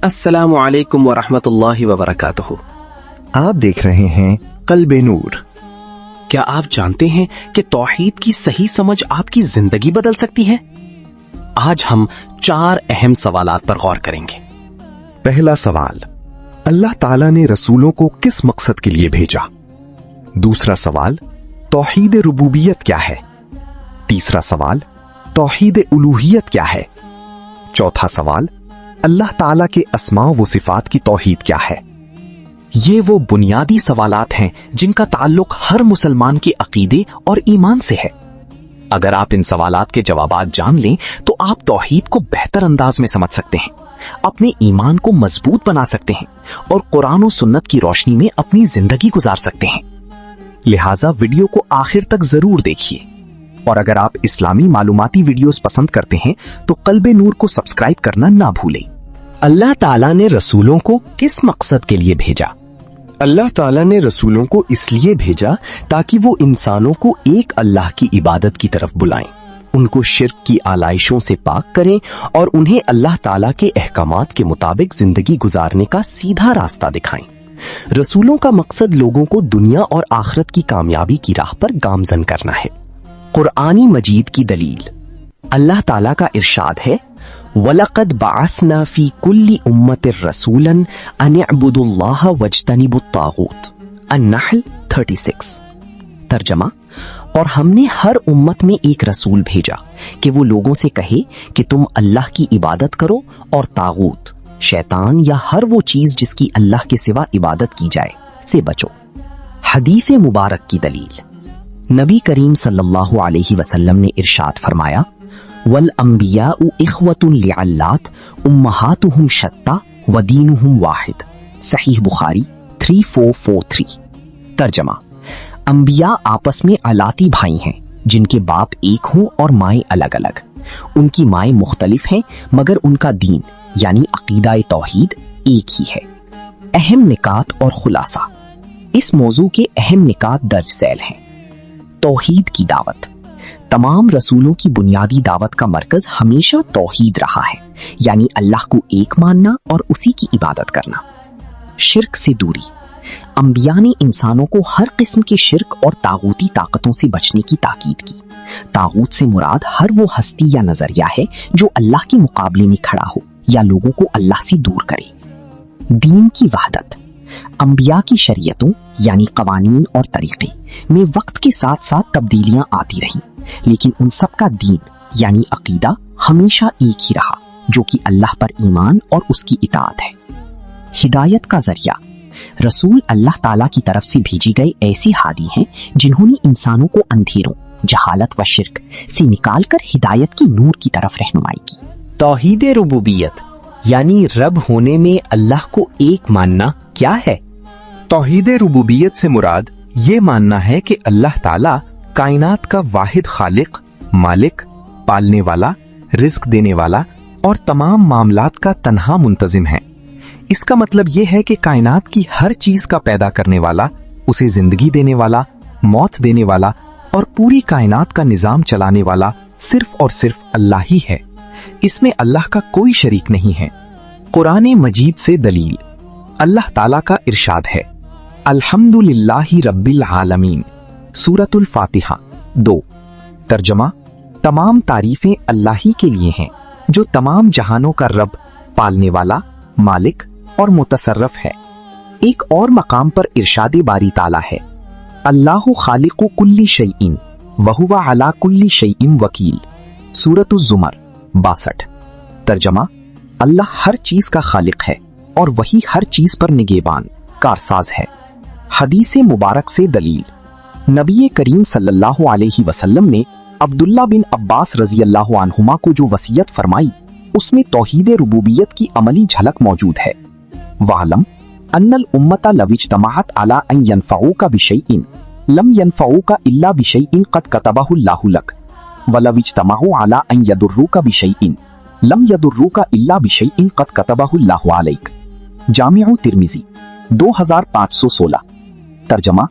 अस्सलामु अलैकुम वरहमतुल्लाहि वबरकातुहू। आप देख रहे हैं क़ल्ब नूर। क्या आप जानते हैं कि तौहीद की सही समझ आपकी जिंदगी बदल सकती है? आज हम 4 अहम सवालात पर गौर करेंगे। पहला सवाल, अल्लाह ताला ने रसूलों को किस मकसद के लिए भेजा? दूसरा सवाल, तौहीद रुबूबियत क्या है? तीसरा सवाल, तौहीद उलूहियत क्या है? चौथा सवाल, अल्लाह ताला के अस्मा व सिफात की तौहीद क्या है? ये वो बुनियादी सवालात हैं जिनका ताल्लुक हर मुसलमान के अकीदे और ईमान से है। अगर आप इन सवालात के जवाबात जान लें तो आप तौहीद को बेहतर अंदाज में समझ सकते हैं, अपने ईमान को मजबूत बना सकते हैं और कुरान और सुन्नत की रोशनी में अपनी जिंदगी गुजार सकते हैं। लिहाजा वीडियो को आखिर तक जरूर देखिए। और अगर आप इस्लामी मालूमाती वीडियोस पसंद करते हैं तो क़ल्ब नूर को सब्सक्राइब करना ना भूलें। अल्लाह ताला ने रसूलों को किस मकसद के लिए भेजा? अल्लाह ताला ने रसूलों को इसलिए भेजा ताकि वो इंसानों को एक अल्लाह की इबादत की तरफ बुलाएं, उनको शिर्क की आलाइशों से पाक करें और उन्हें अल्लाह ताला के अहकामात के मुताबिक जिंदगी गुजारने का सीधा रास्ता दिखाएं। रसूलों का मकसद लोगों को दुनिया और आखिरत की कामयाबी की राह पर गामजन करना है। कुरानी मजीद की दलील, अल्लाह ताला का इरशाद है, वलक़द बअसना फी कुल्ली उम्मतिर रसूलन अन इअ्बुदुल्लाह वज्तनिबुत तागूत। अन-नहल 36। तर्जमा, और हमने हर उम्मत में एक रसूल भेजा कि वो लोगों से कहे कि तुम अल्लाह की इबादत करो और तागूत, शैतान या हर वो चीज जिसकी अल्लाह के सिवा इबादत की जाए से बचो। हदीस मुबारक की दलील, नबी करीम सल्लल्लाहु अलैहि वसल्लम ने इरशाद फरमाया, वल अंबियाउ इख्वतुन लिअल्लात उम्महातुहुम शत्ता व दीनुहुम वाहिद। सहीह बुखारी 3443। तर्जमा, अंबिया आपस में अलाती भाई हैं जिनके बाप एक हों और माएं अलग अलग। उनकी माएं मुख्तलिफ हैं मगर उनका दीन यानी अकीदा तौहीद एक ही है। अहम निकात और खुलासा, इस मौजू के अहम निकात दर्ज झैल हैं। तौहीद की दावत, तमाम रसूलों की बुनियादी दावत का मरकज हमेशा तौहीद रहा है, यानी अल्लाह को एक मानना और उसी की इबादत करना। शिर्क से दूरी, अंबिया ने इंसानों को हर किस्म के शिर्क और तागूती ताकतों से बचने की ताकीद की। तागूत से मुराद हर वो हस्ती या नजरिया है जो अल्लाह के मुकाबले में खड़ा हो या लोगों को अल्लाह से दूर करे। दीन की वहदत, अंबिया की शरीयतों यानी कवानीन और तरीके में वक्त के साथ साथ तब्दीलियां आती रहीं, लेकिन उन सब का दीन यानी अकीदा हमेशा एक ही रहा जो कि अल्लाह पर ईमान और उसकी इताअत है। हिदायत का जरिया, रसूल अल्लाह ताला की तरफ से भेजी गए ऐसे हादी हैं जिन्होंने इंसानों को अंधेरों, जहालत व शिर्क से निकालकर हिदायत की नूर की तरफ रहनुमाई की। तौहीद रुबूबियत यानी रब होने में अल्लाह को एक मानना क्या है? तौहीद रुबूबियत से मुराद ये मानना है कि अल्लाह ताला कायनात का वाहिद खालिक, मालिक, पालने वाला, रिज्क देने वाला और तमाम मामलात का तन्हा मुंतजिम है। इसका मतलब यह है कि कायनात की हर चीज का पैदा करने वाला, उसे जिंदगी देने वाला, मौत देने वाला और पूरी कायनात का निजाम चलाने वाला सिर्फ और सिर्फ अल्लाह ही है। इसमें अल्लाह का कोई शरीक नहीं है। कुरान मजीद से दलील, अल्लाह ताला का इरशाद है, अल्हम्दुलिल्लाहि रब्बिल आलमीन। सूरतुल फातिहा 2। तर्जमा, तमाम तारीफें अल्लाह ही के लिए हैं जो तमाम जहानों का रब, पालने वाला, मालिक और मुतसर्रफ है। एक और मकाम पर इरशाद बारी ताला है, अल्लाहु खालिकु कुल्ली शैइन व हुवा अला कुल्ली शैइन वकील। सूरतुज़ ज़ुमर 62। तर्जमा, अल्लाह हर चीज का खालिक है और वही हर चीज पर निगेबान, कारसाज है। हदीस मुबारक से दलील, नबी करीम सल्लल्लाहु अलैहि वसल्लम ने अब्दुल्ला बिन अब्बास रजी अल्लाहु अन्हुमा को जो वसीयत फरमाई उसमें तौहीद रुबूबियत की अमली झलक मौजूद है। वालम अन्नल उम्मता लविज्तमाअत अला अन यनफऊका बिशैइन लम यनफऊका इल्ला बिशैइन क़द कतबहु अल्लाहु लक व लविज्तमाअू अला अन यदुर्रुका बिशैइन लम यदुर्रुका इल्ला बिशैइन क़द कतबहु अल्लाहु अलैक। जामिउ तिर्मिज़ी 2516। तर्जमा,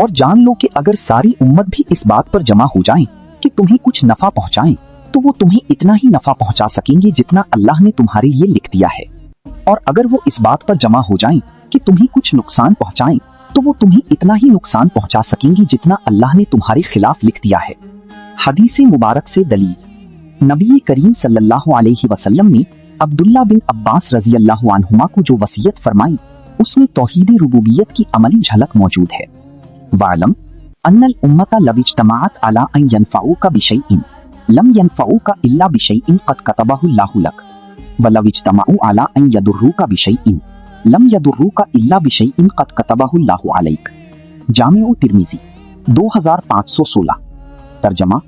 और जान लो कि अगर सारी उम्मत भी इस बात पर जमा हो जाएं कि तुम्हें कुछ नफा पहुंचाएं तो वो तुम्हें इतना ही नफा पहुंचा सकेंगे जितना अल्लाह ने तुम्हारे लिए लिख दिया है। और अगर वो इस बात पर जमा हो जाएं कि तुम्हें कुछ नुकसान पहुंचाएं, तो वो तुम्हें इतना ही नुकसान पहुंचा सकेंगी जितना अल्लाह ने तुम्हारे खिलाफ लिख दिया है। हदीस मुबारक से दलील, नबी करीम सल्लल्लाहु अलैहि वसल्लम ने अब्दुल्ला बिन अब्बास रजी अल्लाहु अन्हुमा को जो वसीयत फरमाई उसमें तौहीद रुबूबियत की अमली झलक मौजूद है। वालम अन्नल उम्मता लव इज्तमाअत अला अन यनफऊका बिशैइन लम यनफऊका इल्ला बिशैइन क़द कतबहु अल्लाहु लक व लव इज्तमाअू अला अन यदुर्रुका बिशैइन लम यदुर्रुका इल्ला बिशैइन क़द कतबहु अल्लाहु अलैक। जामिउ तिर्मिज़ी 2516। तर्जमा,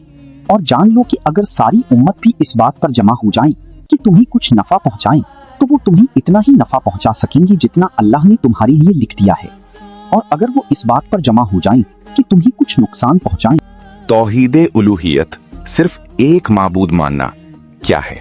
और जान लो कि अगर सारी उम्मत भी इस बात पर जमा हो जाए कि तुम्हें कुछ नफा पहुंचाएं, तो वो तुम्हें इतना ही नफा पहुंचा सकेंगी जितना अल्लाह ने तुम्हारे लिए लिख दिया है। और अगर वो इस बात पर जमा हो जाएं कि तुम्हें कुछ नुकसान पहुंचाएं। तौहीद उलूहियत, सिर्फ एक माबूद मानना, क्या है?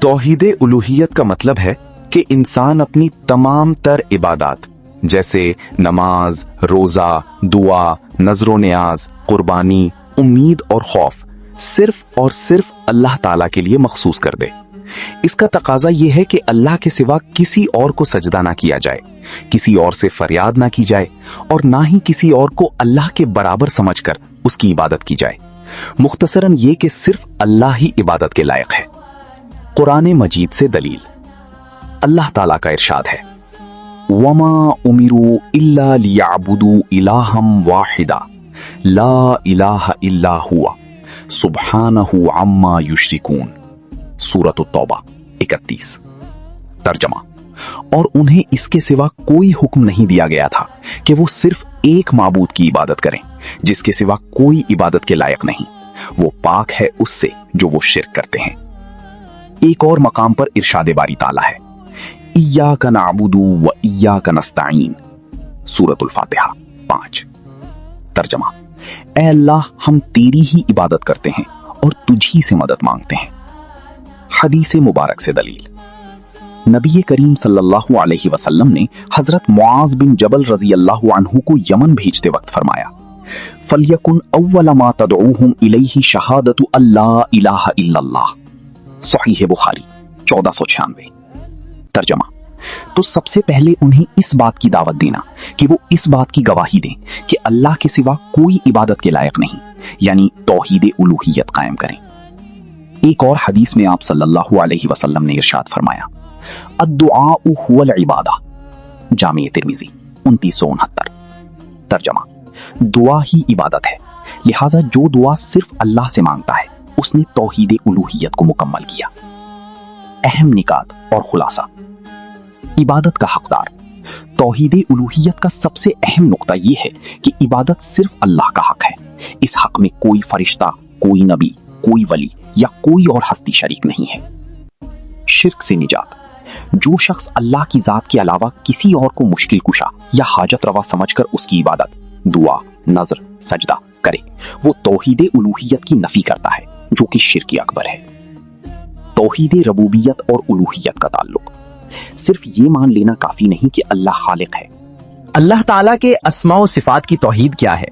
तौहीद उलूहियत का मतलब है कि इंसान अपनी तमाम तर इबादत जैसे नमाज, रोजा, दुआ, नजरो नियाज, कुर्बानी, उम्मीद और खौफ सिर्फ और सिर्फ अल्लाह ताला के लिए मखसूस कर दे। इसका तकाजा यह है कि अल्लाह के सिवा किसी और को सजदा ना किया जाए, किसी और से फरियाद ना की जाए और ना ही किसी और को अल्लाह के बराबर समझकर उसकी इबादत की जाए। मुख्तसरन ये कि सिर्फ अल्लाह ही इबादत के लायक है। कुरान मजीद से दलील, अल्लाह ताला का इरशाद है, वमा उमिरू इल्ला लियअबुदू इलाहम वाहिदा ला इलाहा इल्ला हुवा सुब्हानहु अम्मा युश्रिकून। सूरत तौबा 31। तर्जमा, और उन्हें इसके सिवा कोई हुक्म नहीं दिया गया था कि वो सिर्फ एक माबूद की इबादत करें जिसके सिवा कोई इबादत के लायक नहीं। वो पाक है उससे जो वो शिर्क करते हैं। एक और मकाम पर इरशाद बारी ताला है, इय्याका नअबुदु व इय्याका नस्तईन। सूरतुल फातिहा 5। तर्जमा, ऐ अल्लाह हम तेरी ही इबादत करते हैं और तुझी से मदद मांगते हैं। हदीस मुबारक से दलील, नबी करीम सल्लल्लाहु अलैहि वसल्लम ने हजरत मुआज बिन जबल रजी अल्लाहु अन्हु को यमन भेजते वक्त फरमाया, फलयकुन अव्वल मा तदऊहुम इलैहि शहादतु अल्ला इलाहा इल्लल्लाह। सहीह बुखारी 1496। तर्जमा, तो सबसे पहले उन्हें इस बात की दावत देना कि वो इस बात की गवाही दें कि अल्लाह के सिवा कोई इबादत के लायक नहीं, यानी तौहीद उलूहियत कायम करें। एक और हदीस में आप सल्लल्लाहु अलैहि वसल्लम ने इरशाद फरमाया, अद्दुआउ हुवल इबादा। जामिअ तिर्मिज़ी 2969। तर्जमा, दुआ ही इबादत है, लिहाजा जो दुआ सिर्फ अल्लाह से मांगता है उसने तौहीद उलूहियत को मुकम्मल किया। अहम निकात और खुलासा, इबादत का हकदार। तौहीद उलूहियत का सबसे अहम नुक्ता यह है कि इबादत सिर्फ अल्लाह का हक है। इस हक में कोई फरिश्ता, कोई नबी, कोई वली या कोई और हस्ती शरीक नहीं है। शिर्क से निजात, जो शख्स अल्लाह की जात के अलावा किसी और को मुश्किल कुशा या हाजत रवा समझकर उसकी इबादत, दुआ, नजर, सजदा करे, वो तौहीद उलूहियत की नफी करता है जो कि शिर्क अकबर है। तौहीद रबूबियत और उलूहियत का ताल्लुक, सिर्फ ये मान लेना काफी नहीं कि अल्लाह खालिक है। अल्लाह ताला के अस्मा व सिफात की तौहीद क्या है?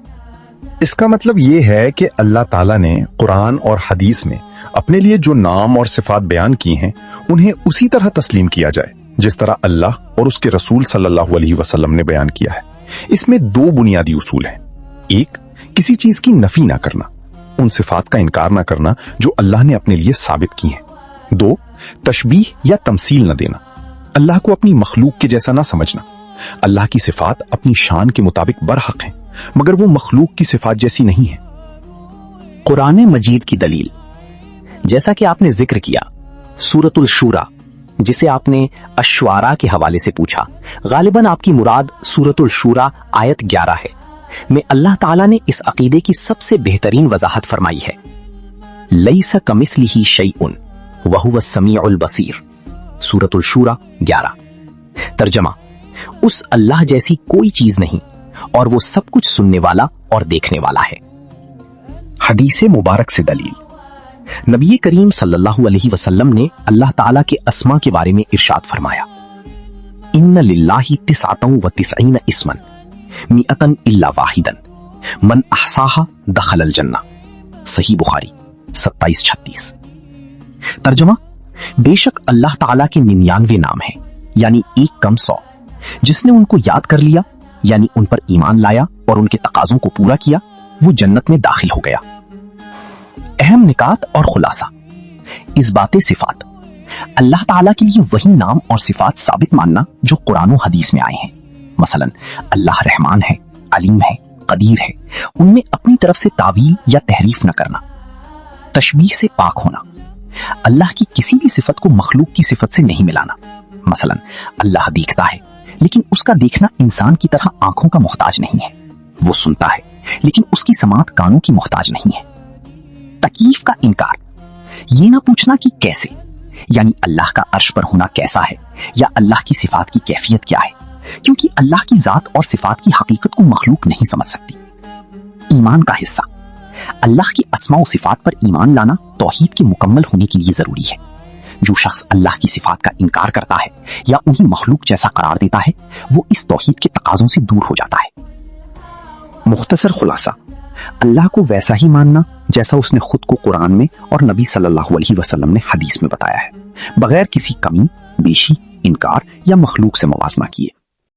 इसका मतलब ये है कि अल्लाह ताला ने कुरान और हदीस में अपने लिए जो नाम और सिफात बयान की हैं उन्हें उसी तरह तस्लीम किया जाए जिस तरह अल्लाह और उसके रसूल सल्लल्लाहु अलैहि वसल्लम ने बयान किया है। इसमें दो बुनियादी उसूल हैं। एक, किसी चीज की नफी ना करना, उन सिफात का इनकार ना करना जो अल्लाह ने अपने लिए साबित की हैं। दो, तशबीह या तमसील न देना, अल्लाह को अपनी मखलूक के जैसा ना समझना। अल्लाह की सिफात अपनी शान के मुताबिक बरहक हैं, मगर वो मखलूक की सिफात जैसी नहीं है। कुरान मजीद की दलील, जैसा कि आपने जिक्र किया, सूरतुल शूरा, जिसे आपने अश्वारा के हवाले से पूछा, गालिबन आपकी मुराद सूरतुल शूरा आयत 11 है, में अल्लाह ताला ने इस अकीदे की सबसे बेहतरीन वजाहत फरमाई है, लैसा कमिस्लिही शैउन व हुवस समीउल बसीर। सूरतुल शूरा 11। तर्जमा, उस अल्लाह जैसी कोई चीज नहीं और वो सब कुछ सुनने वाला और देखने वाला है। हदीस मुबारक से दलील, नबी करीम सल्लल्लाहु अलैहि वसल्लम ने अल्लाह ताला के अस्मा के बारे में इरशाद फरमाया, इन्ना लिल्लाहि तिसअतन व तिसईन इस्मन मिअतन इल्ला वाहिदन मन अहसाहा दखलल जन्ना। सही बुखारी 2736। तर्जमा, बेशक अल्लाह ताला के 99 नाम हैं यानी 1 कम 100। जिसने उनको याद कर लिया यानी उन पर ईमान लाया और उनके तकाजों को पूरा किया, वो जन्नत में दाखिल हो गया। अहम निकात और खुलासा। इस बातें सिफात, अल्लाह ताला के लिए वही नाम और सिफात साबित मानना जो कुरान और हदीस में आए हैं। मसलन अल्लाह रहमान है, अलीम है, कदीर है, उनमें अपनी तरफ से तावील या तहरीफ न करना। तशबीह से पाक होना, अल्लाह की किसी भी सिफत को मखलूक की सिफत से नहीं मिलाना। मसलन अल्लाह देखता है लेकिन उसका देखना इंसान की तरह आंखों का मोहताज नहीं है। वो सुनता है लेकिन उसकी समात कानों की मोहताज नहीं है। तकीफ का इनकार, ये ना पूछना कि कैसे, यानी अल्लाह का अर्श पर होना कैसा है या अल्लाह की सिफात की कैफियत क्या है, क्योंकि अल्लाह की जात और सिफात की हकीकत को मखलूक नहीं समझ सकती। ईमान का हिस्सा, अल्लाह की अस्मा और सिफात पर ईमान लाना तौहीद के मुकम्मल होने के लिए जरूरी है। जो शख्स अल्लाह की सिफात का इनकार करता है या उन्हें मखलूक जैसा करार देता है, वो इस तौहीद के तकाजों से दूर हो जाता है। मुख्तसर खुलासा, अल्लाह को वैसा ही मानना जैसा उसने खुद को कुरान में और नबी सल्लल्लाहु अलैहि वसल्लम ने हदीस में बताया है, बगैर किसी कमी, बेशी, इनकार या मखलूक से मुवाजना किए।